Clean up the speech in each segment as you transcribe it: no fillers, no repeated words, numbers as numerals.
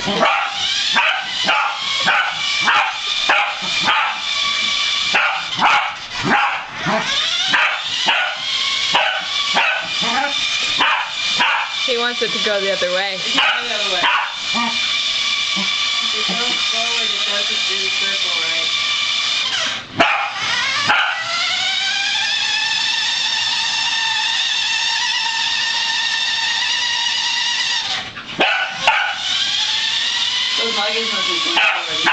He wants it to go the other way. It can go the other way. If it goes forward, it doesn't do the circle right. Those leggings must be going already.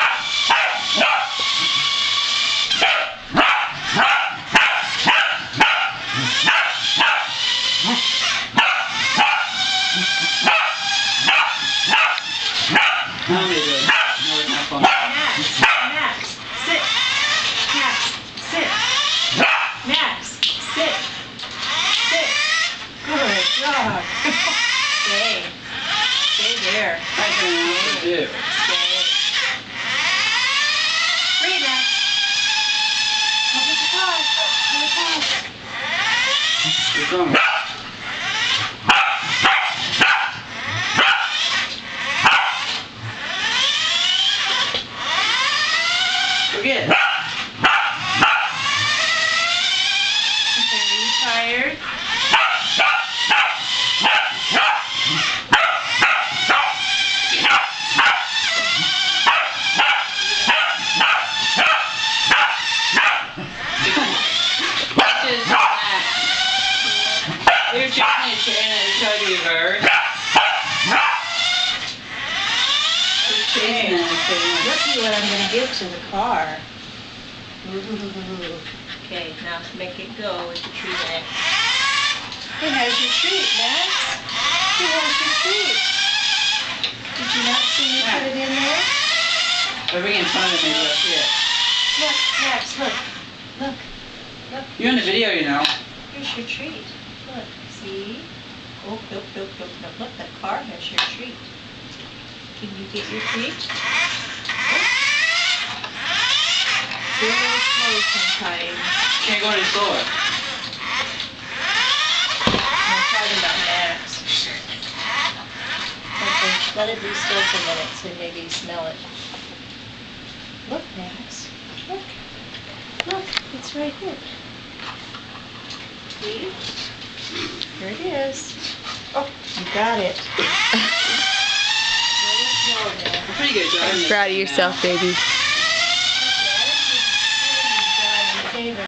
Now they do. No, it's not fun. Max, sit. Max, sit. Max, sit. Sit. Good job. Stay. Stay there. I don't know what to do. Stay. Free, Max. Come with the car. Come with the car. You're going. Forget it. Okay, are you tired? You're chasing a chain and you're trying to reverse. You're chasing a chain. Look at what I'm going to give to the car. Okay, now make it go with the tree neck. Hey, how's your treat, Max? Hey, how's your treat? Did you not see me put it in there? They're being fun of me, but shit. Look, Max, look. Look. Look. You're in the video, you know. Here's your treat. Look, see? Oh, look, look, look, look. Look, the car has your treat. Can you get your treat? Go a little slow sometimes. Can't go any slower. I'm talking about Max. Okay, let it be still for a minute so maybe you smell it. Look, Max. Look. Look, it's right here. See? Here it is. Oh, you got it. Pretty good job. Proud of yourself, baby.